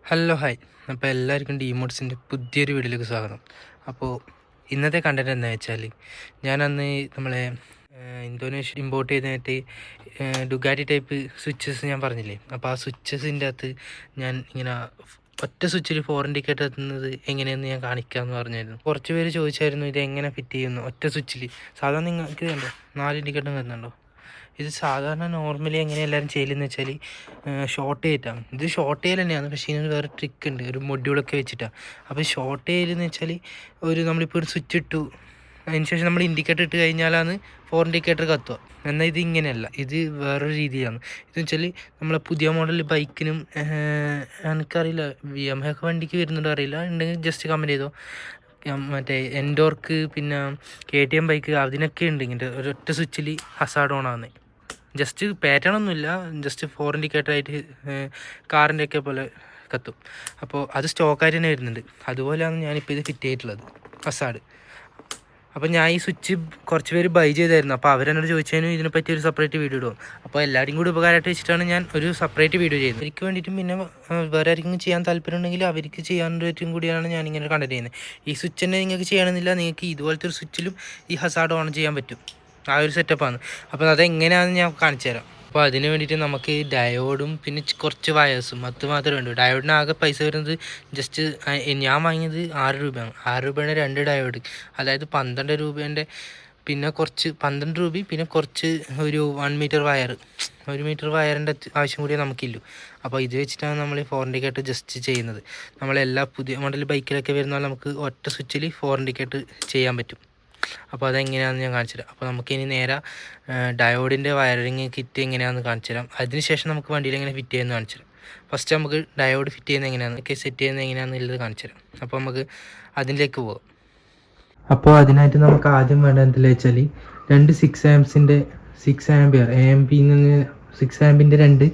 Hello hi. അപ്പോൾ എല്ലാവർക്കും ഡിമോട്സിൻ്റെ പുതിയൊരു വീഡിയോയിലേക്ക് സ്വാഗതം. അപ്പോൾ ഇന്നത്തെ കണ്ടൻറ് എന്താ വെച്ചാൽ, ഞാൻ അന്ന് നമ്മളെ ഇന്തോനേഷ്യ ഇമ്പോർട്ട് ചെയ്തിട്ട് ഡുഗാറ്റി ടൈപ്പ് സ്വിച്ചസ് ഞാൻ പറഞ്ഞില്ലേ. അപ്പോൾ ആ സ്വിച്ചസിൻ്റെ അകത്ത് ഞാൻ ഇങ്ങനെ ഒറ്റ സ്വിച്ചിൽ 4 ഇൻഡിക്കേറ്റർ എത്തുന്നത് എങ്ങനെയെന്ന് ഞാൻ കാണിക്കാമെന്ന് പറഞ്ഞായിരുന്നു. കുറച്ച് പേര് ചോദിച്ചായിരുന്നു ഇത് എങ്ങനെ ഫിറ്റ് ചെയ്യുന്നു ഒറ്റ സ്വിച്ചിൽ. സാധാരണ നിങ്ങൾക്ക് കണ്ടോ 4 ഇൻഡിക്കേറ്റർ വരുന്നുണ്ടോ? ഇത് സാധാരണ നോർമലി എങ്ങനെ എല്ലാവരും ചെയ്യലെന്ന് വെച്ചാൽ ഷോർട്ട് ചെയ്തിട്ടാണ്. ഇത് ഷോർട്ട് ചെയ്യൽ തന്നെയാണ്, പക്ഷേ ഇതിന് വേറെ ട്രിക്ക് ഉണ്ട്, ഒരു മൊഡ്യൂളൊക്കെ വെച്ചിട്ടാണ്. അപ്പോൾ ഷോർട്ട് ചെയ്യലെന്ന് വെച്ചാൽ നമ്മളിപ്പോൾ ഒരു സ്വിച്ച് ഇട്ടു, അതിന് ശേഷം നമ്മൾ ഇൻഡിക്കേറ്റർ ഇട്ട് കഴിഞ്ഞാലാണ് 4 ഇൻഡിക്കേറ്റർ കത്തുക. എന്നാൽ ഇത് ഇങ്ങനെയല്ല, ഇത് വേറൊരു രീതിയാണ്. ഇതെന്ന് വെച്ചാൽ നമ്മളെ പുതിയ മോഡൽ ബൈക്കിനും എനിക്കറിയില്ല യമഹ വണ്ടിക്ക് വരുന്നുണ്ടോ അറിയില്ല, ഉണ്ടെങ്കിൽ ജസ്റ്റ് കമൻറ്റ് ചെയ്തോ. മറ്റേ എൻഡോർക്ക് പിന്നെ KTM ബൈക്ക് അതിനൊക്കെ ഉണ്ട് ഇങ്ങനെ ഒരൊറ്റ സ്വിച്ചിൽ ഹസാർഡ് ഓൺ ആകുന്നത്. ജസ്റ്റ് പാറ്റേൺ ഒന്നുമില്ല, ജസ്റ്റ് 4 ഇൻഡിക്കേറ്റർ ആയിട്ട് കാറിൻ്റെ ഒക്കെ പോലെ കത്തും. അപ്പോൾ അത് സ്റ്റോക്കായിട്ട് തന്നെ വരുന്നുണ്ട്. അതുപോലെയാണ് ഞാനിപ്പോൾ ഇത് ഫിറ്റ് ചെയ്തിട്ടുള്ളത്, ഹസാർഡ്. അപ്പോൾ ഞാൻ ഈ സ്വിച്ച് കുറച്ച് പേര് ബൈ ചെയ്തായിരുന്നു. അപ്പോൾ അവരെന്നോട് ചോദിച്ചതിനും ഇതിനെപ്പറ്റി ഒരു സെപ്പറേറ്റ് വീഡിയോ ഇടും. അപ്പോൾ എല്ലാവരും കൂടി ഉപകാരമായിട്ട് വെച്ചിട്ടാണ് ഞാൻ ഒരു സെപ്പറേറ്റ് വീഡിയോ ചെയ്യുന്നത്. അവർക്ക് വേണ്ടിയിട്ടും പിന്നെ വേറെ ആർക്കും ചെയ്യാൻ താല്പര്യം ഉണ്ടെങ്കിൽ അവർക്ക് ചെയ്യാനും കൂടിയാണ് ഞാനിങ്ങനെ കണ്ടന്റ് ചെയ്യുന്നത്. ഈ സ്വിച്ച് തന്നെ നിങ്ങൾക്ക് ചെയ്യണമെന്നില്ല, നിങ്ങൾക്ക് ഇതുപോലത്തെ ഒരു സ്വിച്ചിലും ഈ ഹസാർഡ് ഓൺ ചെയ്യാൻ പറ്റും. ആ ഒരു സെറ്റപ്പാണ്. അപ്പോൾ അതെങ്ങനെയാണെന്ന് ഞാൻ കാണിച്ചു തരാം. അപ്പോൾ അതിന് വേണ്ടിയിട്ട് നമുക്ക് ഡയോഡും പിന്നെ കുറച്ച് വയേഴ്സും അത് മാത്രമേ ഉള്ളൂ. ഡയോഡിന് ആകെ പൈസ വരുന്നത് ജസ്റ്റ് ഞാൻ വാങ്ങിയത് 6 രൂപയാണ്. 6 രൂപയുടെ 2 ഡയോഡ്, അതായത് 12 രൂപേൻ്റെ പിന്നെ കുറച്ച് 12 രൂപ പിന്നെ കുറച്ച് ഒരു 1 മീറ്റർ വയർ. 1 മീറ്റർ വയറിൻ്റെ ആവശ്യം കൂടിയേ നമുക്കില്ലൂ. അപ്പോൾ ഇത് വെച്ചിട്ടാണ് നമ്മൾ 4 ഇൻഡിക്കേറ്റർ ജസ്റ്റ് ചെയ്യുന്നത്. നമ്മളെല്ലാ പുതിയ മോഡൽ ബൈക്കിലൊക്കെ വരുന്നാൽ നമുക്ക് ഒറ്റ സ്വിച്ചിൽ 4 ഇൻഡിക്കേറ്റർ ചെയ്യാൻ പറ്റും. അപ്പോൾ അതെങ്ങനെയാണെന്ന് ഞാൻ കാണിച്ചു തരാം. അപ്പോൾ നമുക്കിനി നേരെ ഡയോഡിൻ്റെ വയറിങ് കിറ്റ് എങ്ങനെയാണെന്ന് കാണിച്ചു തരാം. അതിനുശേഷം നമുക്ക് വണ്ടിയിൽ എങ്ങനെ ഫിറ്റ് ചെയ്യുന്നത് കാണിച്ചു തരാം. ഫസ്റ്റ് നമുക്ക് ഡയോഡ് ഫിറ്റ് ചെയ്യുന്നത് എങ്ങനെയാണ്, സെറ്റ് ചെയ്യുന്നത് എങ്ങനെയാണെന്നുള്ളത് കാണിച്ചു തരാം. അപ്പോൾ നമുക്ക് അതിലേക്ക് പോകാം. അപ്പോൾ അതിനായിട്ട് നമുക്ക് ആദ്യം വേണ്ടത് എന്താ വെച്ചാൽ 2 6 ആംസിൻ്റെ 6 ആംപിയർ AMP 6 ആംപിൻ്റെ 2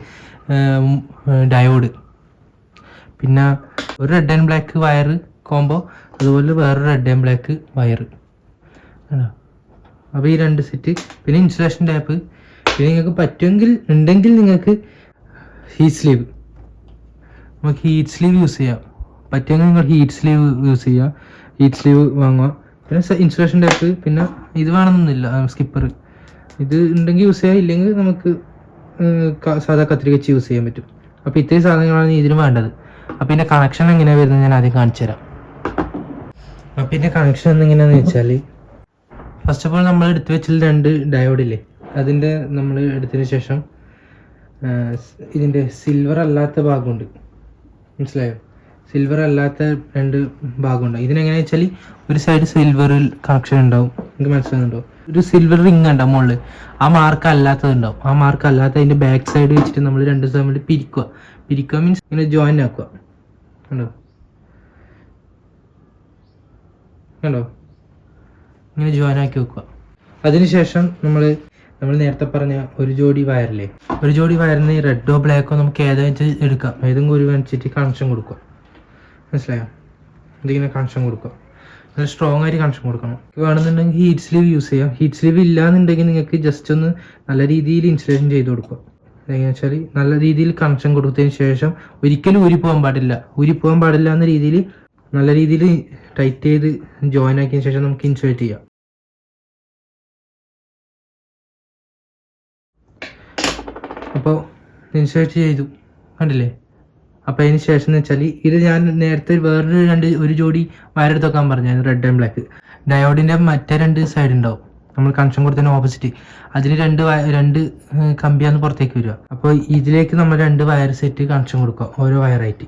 ഡയോഡ്, പിന്നെ ഒരു red and black wire combo, അതുപോലെ വേറൊരു റെഡ് ആൻഡ് ബ്ലാക്ക് വയർ. അപ്പോൾ ഈ 2 സെറ്റ്, പിന്നെ ഇൻസുലേഷൻ ടാപ്പ്, പിന്നെ നിങ്ങൾക്ക് പറ്റുമെങ്കിൽ ഉണ്ടെങ്കിൽ നിങ്ങൾക്ക് ഹീറ്റ് സ്ലീവ്, നമുക്ക് ഹീറ്റ് സ്ലീവ് യൂസ് ചെയ്യാം. പറ്റുമെങ്കിൽ നിങ്ങൾ ഹീറ്റ് സ്ലീവ് യൂസ് ചെയ്യുക, ഹീറ്റ് സ്ലീവ് വാങ്ങുക. പിന്നെ ഇൻസുലേഷൻ ടാപ്പ്, പിന്നെ ഇത് വേണമെന്നൊന്നുമില്ല, സ്കിപ്പർ ഇത് ഉണ്ടെങ്കിൽ യൂസ് ചെയ്യാം, ഇല്ലെങ്കിൽ നമുക്ക് സാധാ കത്രിക വെച്ച് യൂസ് ചെയ്യാൻ പറ്റും. അപ്പോൾ ഇത്രയും സാധനങ്ങളാണ് ഇതിന് വേണ്ടത്. അപ്പോൾ ഇതിൻ്റെ കണക്ഷൻ എങ്ങനെയാണ് വരുന്നത് ഞാൻ ആദ്യം കാണിച്ചു തരാം. അപ്പോൾ ഇതിൻ്റെ കണക്ഷൻ എങ്ങനെയാണെന്ന് വെച്ചാൽ, ഫസ്റ്റ് ഓഫ് ഓൾ നമ്മൾ എടുത്ത് വെച്ചാൽ 2 ഡയോഡില്ലേ, അതിൻ്റെ നമ്മൾ എടുത്തതിന് ശേഷം ഇതിൻ്റെ സിൽവർ അല്ലാത്ത ഭാഗമുണ്ട്, മനസ്സിലായോ? സിൽവർ അല്ലാത്ത 2 ഭാഗമുണ്ട്. ഇതിനെങ്ങനെയാണെന്ന് വെച്ചാൽ ഒരു സൈഡ് സിൽവറിൽ കണക്ഷൻ ഉണ്ടാവും, നിങ്ങൾക്ക് മനസ്സിലാകുന്നുണ്ടോ? ഒരു സിൽവർ റിങ് ഉണ്ടാവും മുകളിൽ, ആ മാർക്ക് അല്ലാത്തതുണ്ടാവും. ആ മാർക്ക് അല്ലാത്തതിൻ്റെ ബാക്ക് സൈഡ് വെച്ചിട്ട് നമ്മൾ 2 തമ്മിൽ പിരിക്കുക മീൻസ് ഇങ്ങനെ ജോയിൻ ആക്കുക. കണ്ടോ? ഇങ്ങനെ ജോയിൻ ആക്കി വെക്കുക. അതിനുശേഷം നമ്മൾ നേരത്തെ പറഞ്ഞ ഒരു ജോഡി വയറില്ലേ, ഒരു ജോഡി വയറിന് റെഡോ ബ്ലാക്കോ നമുക്ക് ഏതായിട്ട് എടുക്കാം, ഏതെങ്കിലും ഒരു വെച്ചിട്ട് കണക്ഷൻ കൊടുക്കുക, മനസ്സിലായോ? ഇതിങ്ങനെ കണക്ഷൻ കൊടുക്കുക, നല്ല സ്ട്രോങ് ആയിട്ട് കണക്ഷൻ കൊടുക്കണം. വേണമെന്നുണ്ടെങ്കിൽ ഹീറ്റ് സ്ലീവ് യൂസ് ചെയ്യാം. ഹീറ്റ് സ്ലീവ് ഇല്ലാന്നുണ്ടെങ്കിൽ നിങ്ങൾക്ക് ജസ്റ്റ് ഒന്ന് നല്ല രീതിയിൽ ഇൻസുലേഷൻ ചെയ്ത് കൊടുക്കുക. എങ്ങനെയാ വെച്ചാൽ നല്ല രീതിയിൽ കണക്ഷൻ കൊടുത്തതിന് ശേഷം ഒരിക്കലും ഊരിപ്പോകാൻ പാടില്ല എന്ന രീതിയിൽ നല്ല രീതിയിൽ ടൈറ്റ് ചെയ്ത് ജോയിൻ ആക്കിയതിന് ശേഷം നമുക്ക് ഇൻസുലേറ്റ് ചെയ്യാം. അപ്പോൾ ഇൻസുലേറ്റ് ചെയ്തു, കണ്ടില്ലേ? അപ്പോൾ അതിന് ശേഷം എന്ന് വെച്ചാൽ ഇത് ഞാൻ നേരത്തെ വേറൊരു ഒരു ജോഡി വയറെടുത്ത് വെക്കാൻ പറഞ്ഞായിരുന്നു, റെഡ് ആൻഡ് ബ്ലാക്ക്. ഡയോഡിൻ്റെ മറ്റേ 2 സൈഡ് ഉണ്ടാവും, നമ്മൾ കണക്ഷൻ കൊടുത്തതിന് ഓപ്പോസിറ്റ്, അതിന് 2 കമ്പിയാന്ന് പുറത്തേക്ക് വരിക. അപ്പോൾ ഇതിലേക്ക് നമ്മൾ 2 വയർ സെറ്റ് കണക്ഷൻ കൊടുക്കുക, ഓരോ വയറായിട്ട്.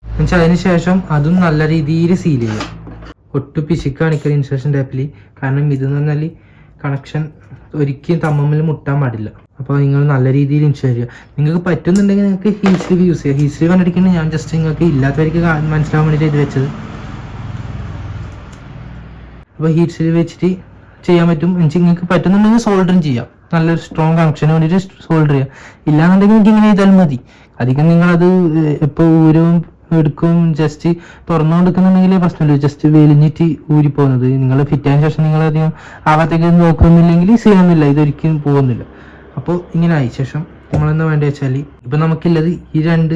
എന്നുവെച്ചാൽ അതിന് ശേഷം അതും നല്ല രീതിയിൽ സീൽ ചെയ്യുക, ഒട്ടും പിശുക്കാണിക്കൽ ഇൻസുലേഷൻ ടാപ്പിൽ. കാരണം ഇതെന്ന് പറഞ്ഞാൽ കണക്ഷൻ ഒരിക്കലും തമ്മിൽ മുട്ടാൻ പാടില്ല. അപ്പോൾ നിങ്ങൾ നല്ല രീതിയിൽ ഇൻസുലേറ്റ് ചെയ്യുക. നിങ്ങൾക്ക് പറ്റുന്നുണ്ടെങ്കിൽ നിങ്ങൾക്ക് ഹീറ്റ് സ്ലീവ് യൂസ് ചെയ്യുക. ഹീറ്റ് സ്ലീവ് കണ്ടിരിക്കുന്നത് ഞാൻ ജസ്റ്റ് നിങ്ങൾക്ക് ഇല്ലാത്തവർക്ക് മനസ്സിലാവാൻ വേണ്ടിയിട്ട് ഇത് വെച്ചത്. അപ്പോൾ ഹീറ്റ് സ്ലീവ് വെച്ചിട്ട് ചെയ്യാൻ പറ്റും. നിങ്ങൾക്ക് പറ്റുന്നുണ്ടെങ്കിൽ സോൾഡറും ചെയ്യാം, നല്ലൊരു സ്ട്രോങ് കണക്ഷന് വേണ്ടിയിട്ട് സോൾഡർ ചെയ്യാം. ഇല്ലാന്നുണ്ടെങ്കിൽ നിങ്ങൾക്ക് ഇങ്ങനെ ചെയ്താലും മതി. അധികം നിങ്ങളത് ഇപ്പോൾ എടുക്കും ജസ്റ്റ് തുറന്നു കൊടുക്കുന്നുണ്ടെങ്കിലേ പ്രശ്നമില്ല. ജസ്റ്റ് വലിഞ്ഞിട്ട് ഊരിപ്പോകുന്നത് നിങ്ങൾ ഫിറ്റ് ആയതിനു ശേഷം നിങ്ങൾ അധികം ആവാത്തേക്ക് നോക്കുന്നില്ലെങ്കിൽ സീനൊന്നുമില്ല, ഇതൊരിക്കലും പോകുന്നില്ല. അപ്പോൾ ഇങ്ങനെ ആയി ശേഷം നമ്മളെന്താ വേണ്ടത് വെച്ചാൽ ഇപ്പം നമുക്കുള്ളത് ഈ രണ്ട്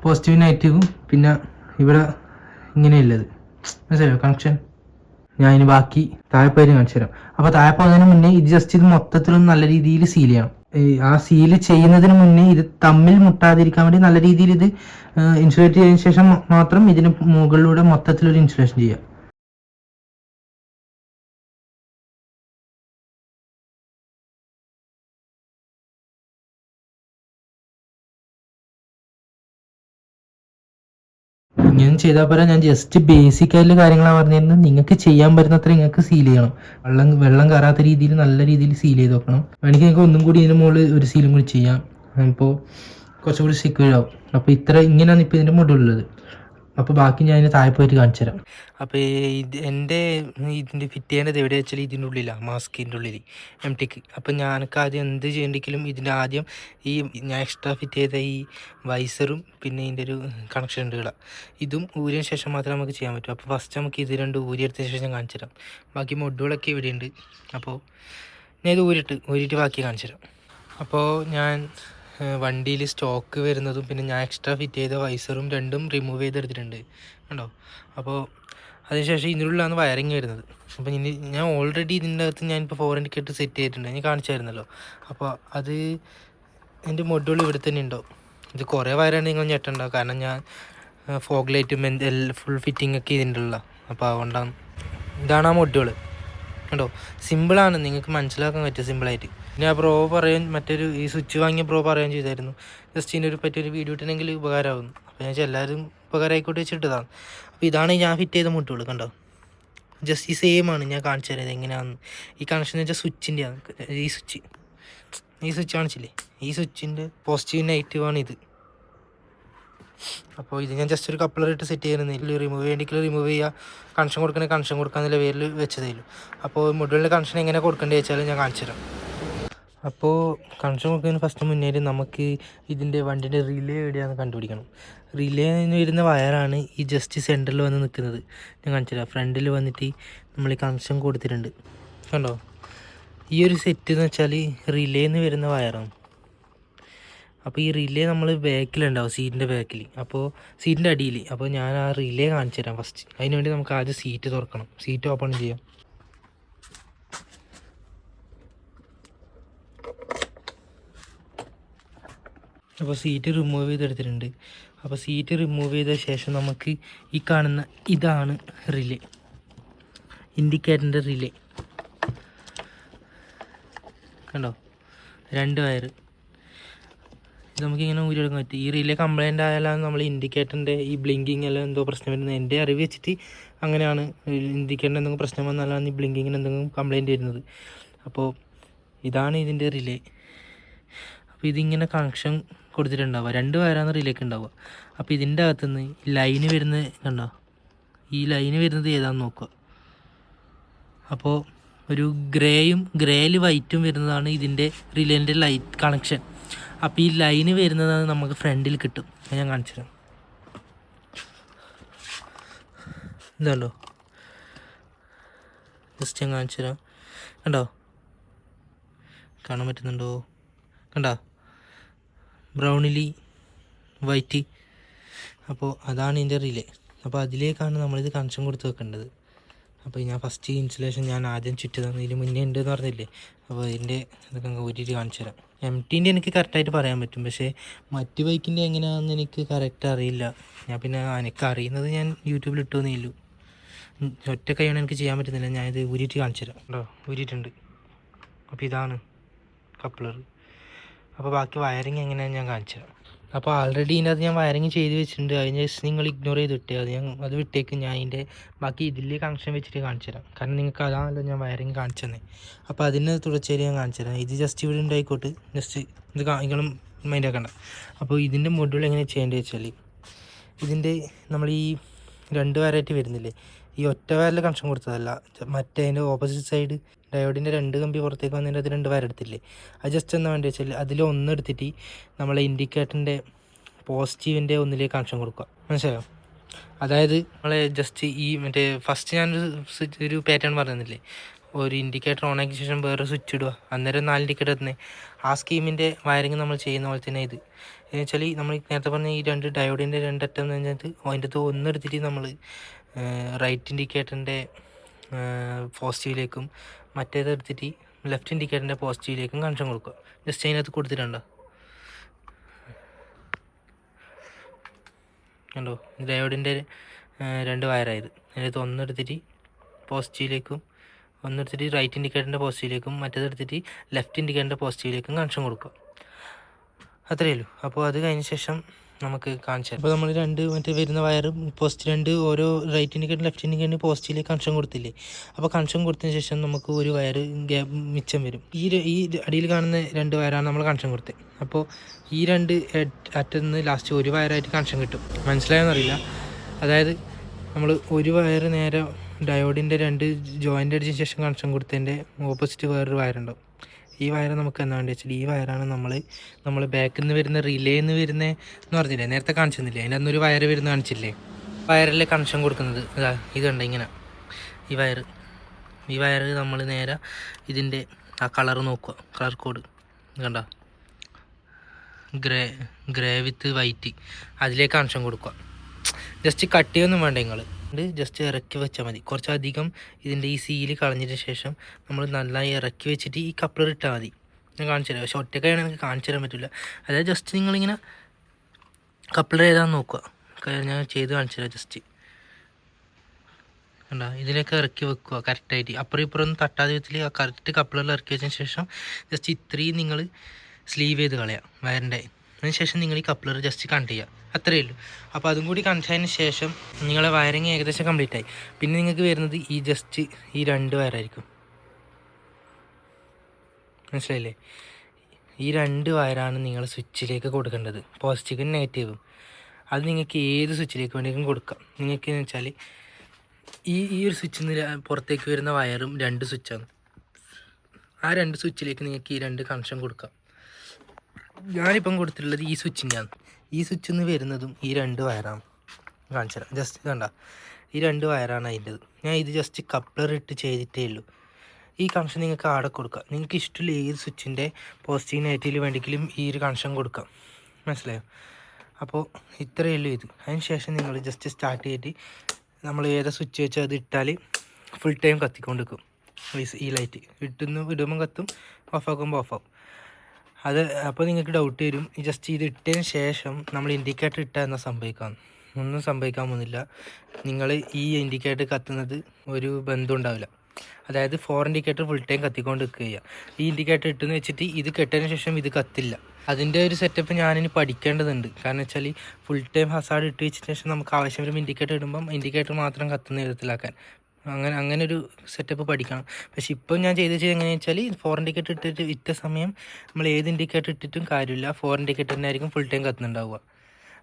പോസിറ്റീവ് നെഗറ്റീവും പിന്നെ ഇവിടെ ഇങ്ങനെയുള്ളത് മനസ്സിലായോ കണക്ഷൻ. ഞാൻ ഇനി ബാക്കി താഴെപ്പേര് കാണിച്ചു തരാം. അപ്പോൾ താഴെ പോകുന്നതിന് മുന്നേ ഇത് ജസ്റ്റ് ഇത് മൊത്തത്തിലൊന്ന് നല്ല രീതിയിൽ സീൽ ചെയ്യണം. ആ സീൽ ചെയ്യുന്നതിന് മുന്നേ ഇത് തമ്മിൽ മുട്ടാതിരിക്കാൻ വേണ്ടി നല്ല രീതിയിൽ ഇത് ഇൻസുലേറ്റ് ചെയ്തതിന് ശേഷം മാത്രം ഇതിന് മുകളിലൂടെ മൊത്തത്തിലൊരു ഇൻസുലേഷൻ ചെയ്യുക. ഇങ്ങനെ ചെയ്താൽ പോരാ, ഞാൻ ജസ്റ്റ് ബേസിക് ആയിട്ടുള്ള കാര്യങ്ങളാണ് പറഞ്ഞിരുന്നത്. നിങ്ങൾക്ക് ചെയ്യാൻ പറ്റുന്നത്ര നിങ്ങൾക്ക് സീൽ ചെയ്യണം. വെള്ളം കയറാത്ത രീതിയിൽ നല്ല രീതിയിൽ സീൽ ചെയ്ത് വെക്കണം. വേണമെങ്കിൽ നിങ്ങൾക്ക് ഒന്നും കൂടി ഇതിന് മുകളിൽ ഒരു സീലും കൂടി ചെയ്യാം. ഇപ്പോൾ കുറച്ചുകൂടി സെക്യൂർ ആവും. അപ്പോൾ ഇങ്ങനെയാണ് ഇപ്പോൾ ഇതിൻ്റെ മുകളിലുള്ളത്. അപ്പോൾ ബാക്കി ഞാൻ ഇതിന് താഴെ പോയിട്ട് കാണിച്ചു തരാം. അപ്പോൾ ഇതിൻ്റെ ഫിറ്റ് ചെയ്യേണ്ടത് എവിടെ വെച്ചാൽ ഇതിൻ്റെ ഉള്ളിലാണ്, മാസ്കിൻ്റെ ഉള്ളിൽ MTക്ക്. അപ്പോൾ ഞാനൊക്കെ ആദ്യം എന്ത് ചെയ്യണ്ടെങ്കിലും ഇതിൻ്റെ ആദ്യം ഞാൻ എക്സ്ട്രാ ഫിറ്റ് ചെയ്ത ഈ വൈസറും പിന്നെ ഇതിൻ്റെ ഒരു കണക്ഷൻ ഉണ്ട് ഇവിടെ, ഇതും ഊരിയ ശേഷം മാത്രമേ നമുക്ക് ചെയ്യാൻ പറ്റൂ. അപ്പോൾ ഫസ്റ്റ് നമുക്ക് ഇത് രണ്ട് ഊരിയെടുത്തതിന് ശേഷം കാണിച്ചു തരാം. ബാക്കി മൊഡ്യൂളൊക്കെ ഇവിടെ ഉണ്ട്. അപ്പോൾ ഞാൻ ഇത് ഊരിയിട്ട് ബാക്കി കാണിച്ചു തരാം. അപ്പോൾ ഞാൻ വണ്ടിയിൽ സ്റ്റോക്ക് വരുന്നതും പിന്നെ ഞാൻ എക്സ്ട്രാ ഫിറ്റ് ചെയ്ത വൈസറും രണ്ടും റിമൂവ് ചെയ്തെടുത്തിട്ടുണ്ട് കണ്ടോ. അപ്പോൾ അതിനുശേഷം ഇതിനുള്ളിലാണ് വയറിങ് വരുന്നത്. അപ്പോൾ ഞാൻ ഓൾറെഡി ഇതിൻ്റെ അകത്ത് ഞാനിപ്പോൾ 4 ഇൻഡിക്കേറ്റർ സെറ്റ് ചെയ്തിട്ടുണ്ട്, ഞാൻ കാണിച്ചായിരുന്നല്ലോ. അപ്പോൾ അത് എൻ്റെ മൊഡ്യൂൾ ഇവിടെ തന്നെ ഉണ്ടോ. ഇത് കുറേ വയറാണ് നിങ്ങൾ ഞെട്ടുണ്ടാവും, കാരണം ഞാൻ ഫോഗ് ലൈറ്റും ഫുൾ ഫിറ്റിംഗ് ഒക്കെ ഇതിൻ്റെ ഉള്ള. അപ്പോൾ അതുകൊണ്ടാണ് ഇതാണ് ആ മൊഡ്യൂൾ കണ്ടോ. സിമ്പിളാണ്, നിങ്ങൾക്ക് മനസ്സിലാക്കാൻ പറ്റും സിമ്പിളായിട്ട്. പിന്നെ ആ ബ്രോ പറയാൻ മറ്റൊരു ഈ സ്വിച്ച് വാങ്ങിയ ബ്രോ പറയാൻ ചെയ്തായിരുന്നു ജസ്റ്റ് ഇതിനൊരു പറ്റിയൊരു വീഡിയോ ഇട്ടിട്ടുണ്ടെങ്കിൽ ഉപകാരമാകുന്നു. അപ്പോൾ ഞാൻ എല്ലാവരും ഉപകാരമായിക്കോട്ടെ വെച്ചിട്ടതാണ്. അപ്പോൾ ഇതാണ് ഞാൻ ഫിറ്റ് ചെയ്ത മുട്ടുകൾ കണ്ടോ. ജസ്റ്റ് ഈ സെയിം ആണ് ഞാൻ കാണിച്ചു തരാം എങ്ങനെയാണെന്ന്. ഈ കണക്ഷൻ എന്ന് വെച്ചാൽ സ്വിച്ചിൻ്റെ ആണ്. ഈ സ്വിച്ച് കാണിച്ചില്ലേ, ഈ സ്വിച്ചിൻ്റെ പോസിറ്റീവ് നെഗറ്റീവാണ് ഇത്. അപ്പോൾ ഇത് ഞാൻ ജസ്റ്റ് ഒരു കപ്ലർ ഇട്ട് സെറ്റ് ചെയ്യുന്നത്. ഇതിൽ റിമൂവ് ചെയ്യണമെങ്കിൽ റിമൂവ് ചെയ്യുക, കണക്ഷൻ കൊടുക്കണമെങ്കിൽ കണക്ഷൻ കൊടുക്കാന്നുള്ള പേരിൽ വെച്ചതേലും. അപ്പോൾ മൊഡ്യൂളിൻ്റെ കണക്ഷൻ എങ്ങനെ കൊടുക്കേണ്ടത് വെച്ചാൽ ഞാൻ കാണിച്ചു തരാം. അപ്പോൾ കണക്ഷൻ കൊടുക്കുന്നതിന് ഫസ്റ്റ് മുന്നേ നമുക്ക് ഇതിൻ്റെ വണ്ടിൻ്റെ റിലേ എവിടെയാണെന്ന് കണ്ടുപിടിക്കണം. റിലേ വരുന്ന വയറാണ് ഈ ജസ്റ്റ് സെൻറ്ററിൽ വന്ന് നിൽക്കുന്നത്. ഞാൻ കാണിച്ചു തരാം. ഫ്രണ്ടിൽ വന്നിട്ട് നമ്മൾ ഈ കണക്ഷൻ കൊടുത്തിട്ടുണ്ട് കണ്ടോ. ഈ ഒരു സെറ്റ് എന്ന് വെച്ചാൽ റിലേന്ന് വരുന്ന വയറാണ്. അപ്പോൾ ഈ റിലേ നമ്മൾ ബാക്കിലുണ്ടാവും, സീറ്റിൻ്റെ ബാക്കിൽ, അപ്പോൾ സീറ്റിൻ്റെ അടിയിൽ. അപ്പോൾ ഞാൻ ആ റിലേ കാണിച്ചു തരാം ഫസ്റ്റ്. അതിന് വേണ്ടി നമുക്ക് ആദ്യം സീറ്റ് തുറക്കണം, സീറ്റ് ഓപ്പൺ ചെയ്യാം. അപ്പോൾ സീറ്റ് റിമൂവ് ചെയ്തെടുത്തിട്ടുണ്ട്. അപ്പോൾ സീറ്റ് റിമൂവ് ചെയ്ത ശേഷം നമുക്ക് ഈ കാണുന്ന ഇതാണ് റിലേ, ഇൻഡിക്കേറ്ററിൻ്റെ റിലേ കണ്ടോ, 2 വയർ. നമുക്കിങ്ങനെ ഊരിയെടുക്കാൻ പറ്റും. ഈ റിലേ കംപ്ലൈൻ്റ് ആയാലാണ് നമ്മൾ ഇൻഡിക്കേറ്ററിൻ്റെ ഈ ബ്ലിങ്കിങ് എല്ലാം എന്തോ പ്രശ്നം വരുന്നത്. എൻ്റെ അറിവ് വെച്ചിട്ട് അങ്ങനെയാണ്. ഇൻഡിക്കേറ്ററിന് എന്തെങ്കിലും പ്രശ്നം വന്നാലാണ് ഈ ബ്ലിങ്കിങ്ങിന് എന്തെങ്കിലും കംപ്ലൈൻറ്റ് വരുന്നത്. അപ്പോൾ ഇതാണ് ഇതിൻ്റെ റിലേ. അപ്പോൾ ഇതിങ്ങനെ കണക്ഷൻ കൊടുത്തിട്ടുണ്ടാവുക, 2 വയറാണ് റിലേക്ക് ഉണ്ടാവുക. അപ്പോൾ ഇതിൻ്റെ അകത്തുനിന്ന് ലൈന് വരുന്നത് കണ്ടോ, ഈ ലൈന് വരുന്നത് ഏതാണെന്ന് നോക്കുക. അപ്പോൾ ഒരു ഗ്രേയിൽ വൈറ്റും വരുന്നതാണ് ഇതിൻ്റെ റിലേൻ്റെ ലൈറ്റ് കണക്ഷൻ. അപ്പോൾ ഈ ലൈന് വരുന്നതാണ് നമുക്ക് ഫ്രണ്ടിൽ കിട്ടും. ഞാൻ കാണിച്ചു തരാം. ഇതാണല്ലോ, ജസ്റ്റ് ഞാൻ കാണിച്ചു തരാം. കണ്ടോ, കാണാൻ പറ്റുന്നുണ്ടോ? കണ്ടോ, ബ്രൗണിലി വൈറ്റ്. അപ്പോൾ അതാണ് ഇതിൻ്റെ റിലേ. അപ്പോൾ അതിലേക്കാണ് നമ്മളിത് കണക്ഷൻ കൊടുത്ത് വെക്കേണ്ടത്. അപ്പോൾ ഞാൻ ഫസ്റ്റ് ഇൻസുലേഷൻ ഞാൻ ആദ്യം ചുറ്റിതാണ്, ഇതിന് മുന്നേ ഉണ്ടെന്ന് പറഞ്ഞില്ലേ. അപ്പോൾ അതിൻ്റെ ഇതൊക്കെ ഊരിയിട്ട് കാണിച്ചു തരാം. MTൻ്റെ എനിക്ക് കറക്റ്റായിട്ട് പറയാൻ പറ്റും, പക്ഷേ മറ്റ് ബൈക്കിൻ്റെ എങ്ങനെയാണെന്ന് എനിക്ക് കറക്റ്റ് അറിയില്ല. ഞാൻ പിന്നെ എനിക്ക് അറിയുന്നത് ഞാൻ യൂട്യൂബിൽ ഇട്ടുവെന്നേ ഉള്ളൂ. ഒറ്റ കൈയാണ് എനിക്ക് ചെയ്യാൻ പറ്റുന്നില്ല. ഞാനിത് ഊരിയിട്ട് കാണിച്ചു തരാം. കേട്ടോ, ഊരിയിട്ടുണ്ട്. അപ്പോൾ ഇതാണ് കപ്ലർ. അപ്പോൾ ബാക്കി വയറിങ് എങ്ങനെയാണെന്ന് ഞാൻ കാണിച്ചു തരാം. അപ്പോൾ ആൾറെഡി ഇതിനകത്ത് ഞാൻ വയറിങ് ചെയ്ത് വെച്ചിട്ടുണ്ട്. അതിന് ജസ്റ്റ് നിങ്ങൾ ഇഗ്നോർ ചെയ്തിട്ടേ അത് വിട്ടേക്ക്. ഞാൻ അതിൻ്റെ ബാക്കി ഇതിൽ കണക്ഷൻ വെച്ചിട്ട് കാണിച്ചു തരാം, കാരണം നിങ്ങൾക്ക് അതാണല്ലോ ഞാൻ വയറിങ് കാണിച്ചു തന്നെ. അപ്പോൾ അതിന് തുടർച്ചയായി ഞാൻ കാണിച്ചു തരാം. ഇത് ജസ്റ്റ് ഇവിടെ ഉണ്ടായിക്കോട്ട്, ജസ്റ്റ് ഇത് നിങ്ങളും മൈൻഡ് ആക്കണ്ട. അപ്പോൾ ഇതിൻ്റെ മൊഡ്യൂൾ എങ്ങനെ ചെയ്യേണ്ടത് വെച്ചാൽ, ഇതിൻ്റെ നമ്മൾ ഈ 2 വയറായിട്ട് വരുന്നില്ലേ, ഈ ഒറ്റ വയറിൽ കണക്ഷൻ കൊടുത്തതല്ല, മറ്റേ അതിൻ്റെ ഓപ്പോസിറ്റ് സൈഡ് ഡയോഡിൻ്റെ 2 കമ്പി പുറത്തേക്ക് വന്നതിൻ്റെ അത് 2 വയർ എടുത്തില്ലേ, അത് ജസ്റ്റ് എന്താ വേണ്ടത് വെച്ചാൽ അതിൽ ഒന്നെടുത്തിട്ട് നമ്മളെ ഇൻഡിക്കേറ്ററിൻ്റെ പോസിറ്റീവിൻ്റെ ഒന്നിലേക്ക് കണക്ഷൻ കൊടുക്കുക. മനസ്സിലായോ? അതായത് നമ്മളെ ജസ്റ്റ് ഈ മറ്റേ ഫസ്റ്റ് ഞാനൊരു പാറ്റേൺ പറഞ്ഞില്ലേ, ഒരു ഇൻഡിക്കേറ്റർ ഓൺ ആക്കിയ ശേഷം വേറെ സ്വിച്ച് ഇടുക, അന്നേരം 4 ഇൻഡിക്കേറ്റർ എത്തുന്നത്. ആ സ്കീമിൻ്റെ വയറിങ് നമ്മൾ ചെയ്യുന്ന പോലെ തന്നെ ഇത് എന്ന് വെച്ചാൽ നമ്മൾ നേരത്തെ പറഞ്ഞ ഈ 2 ഡയോഡിൻ്റെ 2 അറ്റം എന്ന് പറഞ്ഞാൽ അതിൻ്റെ അകത്ത് ഒന്നെടുത്തിട്ട് നമ്മൾ റൈറ്റ് ഇൻഡിക്കേറ്ററിൻ്റെ പോസിറ്റീവിലേക്കും മറ്റേതെടുത്തിട്ട് ലെഫ്റ്റ് ഇൻഡിക്കേറ്ററിൻ്റെ പോസിറ്റീവിലേക്കും കണക്ഷൻ കൊടുക്കുക. ജസ്റ്റ് അതിനകത്ത് കൊടുത്തിട്ടുണ്ടോ കണ്ടോ, ഡയോഡിൻ്റെ 2 വയറായത്. അതിനകത്ത് ഒന്നെടുത്തിട്ട് പോസിറ്റീവിലേക്കും ഒന്നെടുത്തിട്ട് റൈറ്റ് ഇൻഡിക്കേറ്ററിൻ്റെ പോസിറ്റീവിലേക്കും മറ്റേതെടുത്തിട്ട് ലെഫ്റ്റ് ഇൻഡിക്കേറ്ററിൻ്റെ പോസിറ്റീവിലേക്കും കണക്ഷൻ കൊടുക്കുക. അത്രയേ ഉള്ളൂ. അപ്പോൾ അത് കഴിഞ്ഞ ശേഷം നമുക്ക് കാണിച്ചു തരാം. അപ്പോൾ നമ്മൾ 2 മറ്റേ വരുന്ന വയർ പോസ്റ്റ് 2 ഓരോ റൈറ്റ് ഇൻഡിക്കേറ്റർ ലെഫ്റ്റ് ഇൻഡിക്കേറ്ററിന് പോസിറ്റീവിലേക്ക് കണക്ഷൻ കൊടുത്തില്ലേ. അപ്പോൾ കണക്ഷൻ കൊടുത്തതിന് ശേഷം നമുക്ക് ഒരു വയർ മിച്ചം വരും. ഈ അടിയിൽ കാണുന്ന 2 വയറാണ് നമ്മൾ കണക്ഷൻ കൊടുത്തത്. അപ്പോൾ ഈ 2 അറ്റത്ത് നിന്ന് ലാസ്റ്റ് ഒരു വയറായിട്ട് കണക്ഷൻ കിട്ടും. മനസ്സിലായെന്നറിയില്ല. അതായത് നമ്മൾ ഒരു വയർ നേരെ ഡയോഡിൻ്റെ 2 ജോയിൻ്റ് അടിച്ചതിന് ശേഷം കണക്ഷൻ കൊടുത്തതിൻ്റെ ഓപ്പോസിറ്റ് വേറൊരു വയറുണ്ടാവും. ഈ വയർ നമുക്ക് എന്താ വേണ്ടി വെച്ചാൽ ഈ വയറാണ് നമ്മൾ ബാക്കിൽ നിന്ന് വരുന്ന റിലേന്ന് വരുന്നതെന്ന് പറഞ്ഞില്ലേ, നേരത്തെ കാണിച്ചിരുന്നില്ലേ, അതിൻ്റെ അന്നൊരു വയർ വരുന്ന കാണിച്ചില്ലേ. വയറിലെ കണക്ഷൻ കൊടുക്കുന്നത് ഇതുണ്ട് ഇങ്ങനെ. ഈ വയർ നമ്മൾ നേരെ ഇതിൻ്റെ ആ കളർ നോക്കുക, കളർ കോഡ് കണ്ട, ഗ്രേ വിത്ത് വൈറ്റ്, അതിലേക്ക് കണക്ഷൻ കൊടുക്കുക. ജസ്റ്റ് കട്ട് ചെയ്യൊന്നും വേണ്ട, നിങ്ങൾ ജസ്റ്റ് ഇറക്കി വെച്ചാൽ മതി. കുറച്ചധികം ഇതിൻ്റെ ഈ സീല് കളഞ്ഞതിന് ശേഷം നമ്മൾ നന്നായി ഇറക്കി വെച്ചിട്ട് ഈ കപ്ലർ ഇട്ടാൽ മതി. ഞാൻ കാണിച്ചു തരാം. പക്ഷെ ഒറ്റക്കായാണ് എനിക്ക് കാണിച്ചു തരാൻ പറ്റില്ല. അതായത് ജസ്റ്റ് നിങ്ങളിങ്ങനെ കപ്ലർ ഏതാണെന്ന് നോക്കുക. ഞാൻ ചെയ്ത് കാണിച്ചു തരാം. ജസ്റ്റ് കണ്ട, ഇതിലേക്ക് ഇറക്കി വെക്കുക കറക്റ്റായിട്ട്. അപ്പുറം ഇപ്പുറം ഒന്നും തട്ടാതെ വിധത്തിൽ ആ കറക്റ്റ് കപ്ലറിൽ ഇറക്കി വെച്ചതിന് ശേഷം ജസ്റ്റ് ഇത്രയും നിങ്ങൾ സ്ലീവ് ചെയ്ത് കളയാം വയറിൻ്റെ. അതിനുശേഷം നിങ്ങൾ ഈ കപ്ലർ ജസ്റ്റ് കണക്ട് ചെയ്യുക, അത്രയേ ഉള്ളൂ. അപ്പോൾ അതും കൂടി കണക്ട് ആയതിന് ശേഷം നിങ്ങളെ വയറിങ് ഏകദേശം കംപ്ലീറ്റ് ആയി. പിന്നെ നിങ്ങൾക്ക് വരുന്നത് ഈ ജസ്റ്റ് ഈ 2 വയറായിരിക്കും. മനസ്സിലായില്ലേ? ഈ 2 വയറാണ് നിങ്ങൾ സ്വിച്ചിലേക്ക് കൊടുക്കേണ്ടത്, പോസിറ്റീവും നെഗറ്റീവും. അത് നിങ്ങൾക്ക് ഏത് സ്വിച്ചിലേക്ക് വേണമെങ്കിലും കൊടുക്കാം. നിങ്ങൾക്ക് എന്ന് വെച്ചാൽ ഈ ഒരു സ്വിച്ചിൽ നിന്ന് പുറത്തേക്ക് വരുന്ന വയറും 2 സ്വിച്ചാണ്. ആ 2 സ്വിച്ചിലേക്ക് നിങ്ങൾക്ക് ഈ 2 കണക്ഷൻ കൊടുക്കാം. ഞാനിപ്പം കൊടുത്തിട്ടുള്ളത് ഈ സ്വിച്ചിൻ്റെയാണ്. ഈ സ്വിച്ചിൽ നിന്ന് വരുന്നതും ഈ 2 വയറാണ്. കാണിച്ചു തരാം. ജസ്റ്റ് കണ്ട, ഈ 2 വയറാണ് അതിൻ്റെത്. ഞാൻ ഇത് ജസ്റ്റ് കപ്ലർ ഇട്ട് ചെയ്തിട്ടേ ഉള്ളൂ. ഈ കണക്ഷൻ നിങ്ങൾക്ക് ആടെ കൊടുക്കാം. നിങ്ങൾക്ക് ഇഷ്ടമുള്ള ഏത് സ്വിച്ചിൻ്റെ പോസിറ്റീവ് നെഗറ്റീവിൽ വേണമെങ്കിലും ഈ ഒരു കണക്ഷൻ കൊടുക്കാം. മനസ്സിലായോ? അപ്പോൾ ഇത്രയേ ഉള്ളൂ ഇത്. അതിന് ശേഷം നിങ്ങൾ ജസ്റ്റ് സ്റ്റാർട്ട് ചെയ്തിട്ട് നമ്മൾ ഏതാ സ്വിച്ച് വെച്ചാൽ അത് ഇട്ടാൽ ഫുൾ ടൈം കത്തിക്കൊണ്ട് നിൽക്കും. ഈ ലൈറ്റ് ഇടുമ്പോൾ കത്തും, ഓഫാക്കുമ്പോൾ ഓഫാവും. അത് അപ്പോൾ നിങ്ങൾക്ക് ഡൗട്ട് വരും, ജസ്റ്റ് ഇത് ഇട്ടതിന് ശേഷം നമ്മൾ ഇൻഡിക്കേറ്റർ ഇട്ടാൽ എന്നാൽ സംഭവിക്കാം. ഒന്നും സംഭവിക്കാൻ പോകുന്നില്ല. നിങ്ങൾ ഈ ഇൻഡിക്കേറ്റർ കത്തുന്നത് ഒരു ബന്ധം ഉണ്ടാവില്ല. അതായത് 4 ഇൻഡിക്കേറ്റർ ഫുൾ ടൈം കത്തിക്കൊണ്ട് നിൽക്കുക ചെയ്യുക. ഈ ഇൻഡിക്കേറ്റർ ഇട്ടെന്ന് വെച്ചിട്ട് ഇത് കെട്ടതിന് ശേഷം ഇത് കത്തില്ല. അതിൻ്റെ ഒരു സെറ്റപ്പ് ഞാനിനി പഠിക്കേണ്ടതുണ്ട്. കാരണം വെച്ചാൽ ഫുൾ ടൈം ഹസാർഡ് ഇട്ട് വെച്ചതിന് ശേഷം നമുക്ക് ആവശ്യം വരുമ്പോൾ ഇൻഡിക്കേറ്റർ ഇടുമ്പം ഇൻഡിക്കേറ്റർ മാത്രം കത്തുന്ന വിധത്തിലാക്കാൻ അങ്ങനെ ഒരു സെറ്റപ്പ് പഠിക്കണം. പക്ഷെ ഇപ്പം ഞാൻ ചെയ്ത് എങ്ങനെയാണെന്ന് വെച്ചാൽ 4 ഇൻഡിക്കേറ്റർ ഇട്ടിട്ട് ഇട്ട സമയം നമ്മൾ ഏത് ഇൻഡിക്കേറ്റർ ഇട്ടിട്ടും കാര്യമില്ല, 4 ഇൻഡിക്കേറ്ററിനായിരിക്കും ഫുൾ ടൈം കത്തുന്നുണ്ടാവുക.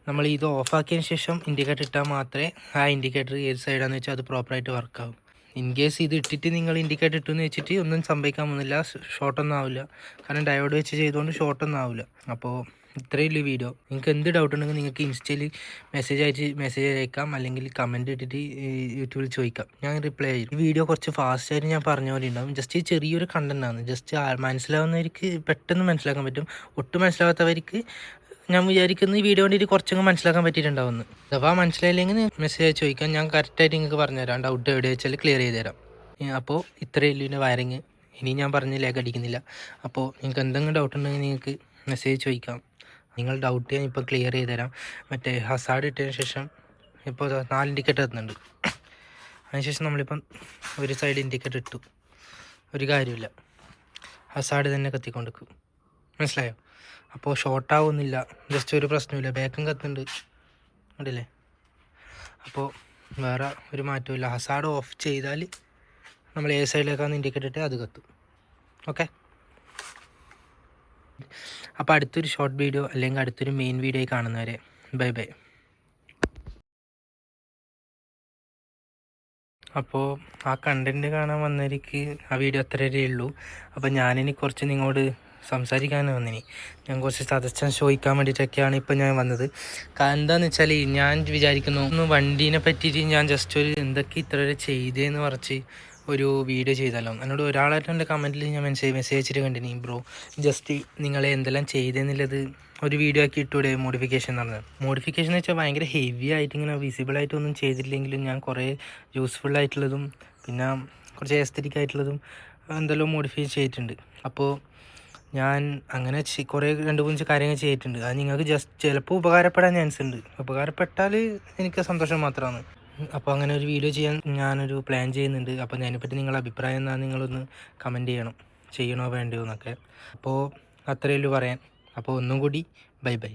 നമ്മൾ ഇത് ഓഫാക്കിയതിന് ശേഷം ഇൻഡിക്കേറ്റർ ഇട്ടാൽ മാത്രമേ ആ ഇൻഡിക്കേറ്റർ ഏത് സൈഡാണെന്ന് വെച്ചാൽ അത് പ്രോപ്പറായിട്ട് വർക്കാവും. ഇൻ കേസ് ഇത് ഇട്ടിട്ട് നിങ്ങൾ ഇൻഡിക്കേറ്റർ ഇട്ടെന്ന് വെച്ചിട്ട് ഒന്നും സംഭവിക്കാൻ പോകുന്നില്ല, ഷോർട്ടൊന്നും ആവില്ല. കാരണം ഡയോഡ് വെച്ച് ചെയ്തുകൊണ്ട് ഷോർട്ടൊന്നും ആവില്ല. അപ്പോൾ ഇത്രയേ ഉള്ളൂ വീഡിയോ. നിങ്ങൾക്ക് എന്ത് ഡൗട്ട് ഉണ്ടെങ്കിൽ നിങ്ങൾക്ക് ഇൻസ്റ്റയിൽ മെസ്സേജ് അയക്കാം, അല്ലെങ്കിൽ കമൻറ്റ് ഇട്ടിട്ട് യൂട്യൂബിൽ ചോദിക്കാം, ഞാൻ റിപ്ലൈ ചെയ്യും. ഈ വീഡിയോ കുറച്ച് ഫാസ്റ്റായിട്ട് ഞാൻ പറഞ്ഞ പോലെ ഉണ്ടാവും. ജസ്റ്റ് ചെറിയൊരു കണ്ടൻറ്റാണ്. ജസ്റ്റ് മനസ്സിലാവുന്നവർക്ക് പെട്ടെന്ന് മനസ്സിലാക്കാൻ പറ്റും. ഒട്ടും മനസ്സിലാവാത്തവർക്ക് ഞാൻ വിചാരിക്കുന്ന ഈ വീഡിയോ വേണ്ടിയിട്ട് കുറച്ചൊക്കെ മനസ്സിലാക്കാൻ പറ്റിയിട്ടുണ്ടാവുന്നു. അഥവാ മനസ്സിലായില്ലെങ്കിൽ മെസ്സേജ് ചോദിക്കാം, ഞാൻ കറക്റ്റായിട്ട് നിങ്ങൾക്ക് പറഞ്ഞുതരാം. ഡൗട്ട് എവിടെ വെച്ചാൽ ക്ലിയർ ചെയ്ത് തരാം. അപ്പോൾ ഇത്രയേ ഉള്ളൂ ഇതിൻ്റെ വയറിങ്. ഇനി ഞാൻ പറഞ്ഞ് ലാഗ് അടിക്കുന്നില്ല. അപ്പോൾ നിങ്ങൾക്ക് എന്തെങ്കിലും ഡൗട്ട് ഉണ്ടെങ്കിൽ നിങ്ങൾക്ക് മെസ്സേജ് ചോദിക്കാം. നിങ്ങൾ ഡൗട്ട് ഞാൻ ഇപ്പോൾ ക്ലിയർ ചെയ്ത് തരാം. മറ്റേ ഹസാർഡ് ഇട്ടതിന് ശേഷം ഇപ്പോൾ 4 ഇൻഡിക്കേറ്റർ എത്തുന്നുണ്ട്. അതിനുശേഷം നമ്മളിപ്പം ഒരു സൈഡ് ഇൻഡിക്കേറ്റർ ഇട്ടു, ഒരു കാര്യമില്ല, ഹസാർഡ് തന്നെ കത്തിക്കൊണ്ടിരിക്കും. മനസ്സിലായോ? അപ്പോൾ ഷോർട്ടാവുന്നില്ല, ജസ്റ്റ് ഒരു പ്രശ്നമില്ല, ബാക്കും കത്തുന്നുണ്ട്, കണ്ടില്ലേ? അപ്പോൾ വേറെ ഒരു മാറ്റമില്ല. ഹസാർഡ് ഓഫ് ചെയ്താൽ നമ്മൾ ഏത് സൈഡിലേക്കാണ് ഇൻഡിക്കേറ്റർ ഇട്ട് അത് കത്തും. ഓക്കെ, അപ്പോൾ അടുത്തൊരു ഷോർട്ട് വീഡിയോ അല്ലെങ്കിൽ അടുത്തൊരു മെയിൻ വീഡിയോ കാണുന്നവരെ ബൈ ബൈ. അപ്പോൾ ആ കണ്ടൻറ്റ് കാണാൻ വന്നവർക്ക് ആ വീഡിയോ അത്രയേ ഉള്ളൂ. അപ്പോൾ ഞാനിനി കുറച്ച് നിങ്ങളോട് സംസാരിക്കാൻ വന്നിനി. ഞാൻ കുറച്ച് സജഷൻ ചോദിക്കാൻ വേണ്ടിയിട്ടൊക്കെയാണ് ഇപ്പം ഞാൻ വന്നത്. കാരണം എന്താണെന്ന് വെച്ചാൽ ഞാൻ വിചാരിക്കുന്നു വണ്ടീനെ പറ്റിയിട്ട് ഞാൻ ജസ്റ്റ് ഒരു എന്തൊക്കെ ഇത്ര വരെ ചെയ്തതെന്ന് പറഞ്ഞ് ഒരു വീഡിയോ ചെയ്താലോ. എന്നോട് ഒരാളായിട്ട് എൻ്റെ കമൻറ്റിൽ ഞാൻ മെസ്സേജ് അയച്ചിട്ട് കണ്ടിനി, ബ്രോ ജസ്റ്റ് നിങ്ങളെ എന്തെല്ലാം ചെയ്തെന്നുള്ളത് ഒരു വീഡിയോ ആക്കി ഇട്ടൂടെ മോഡിഫിക്കേഷൻ എന്ന് പറഞ്ഞത്. മോഡിഫിക്കേഷൻ എന്ന് വെച്ചാൽ ഭയങ്കര ഹെവി ആയിട്ട് ഇങ്ങനെ വിസിബിളായിട്ടൊന്നും ചെയ്തില്ലെങ്കിലും ഞാൻ കുറേ യൂസ്ഫുള്ളായിട്ടുള്ളതും പിന്നെ കുറച്ച് എസ്തറ്റിക് ആയിട്ടുള്ളതും എന്തെല്ലാം മോഡിഫൈ ചെയ്തിട്ടുണ്ട്. അപ്പോൾ ഞാൻ അങ്ങനെ കുറേ 2-3 കാര്യങ്ങൾ ചെയ്തിട്ടുണ്ട്. അത് നിങ്ങൾക്ക് ജസ്റ്റ് ചിലപ്പോൾ ഉപകാരപ്പെടാൻ ചാൻസ് ഉണ്ട്. ഉപകാരപ്പെട്ടാൽ എനിക്ക് സന്തോഷം മാത്രമാണ്. അപ്പോൾ അങ്ങനെ ഒരു വീഡിയോ ചെയ്യാൻ ഞാനൊരു പ്ലാൻ ചെയ്യുന്നുണ്ട്. അപ്പോൾ അതിനെപ്പറ്റി നിങ്ങളുടെ അഭിപ്രായം എന്നാൽ നിങ്ങളൊന്ന് കമൻറ്റ് ചെയ്യണം, ചെയ്യണോ വേണ്ടയോ എന്നൊക്കെ. അപ്പോൾ അത്രയേ ഉള്ളൂ പറയാൻ. അപ്പോൾ ഒന്നും കൂടി ബൈ ബൈ.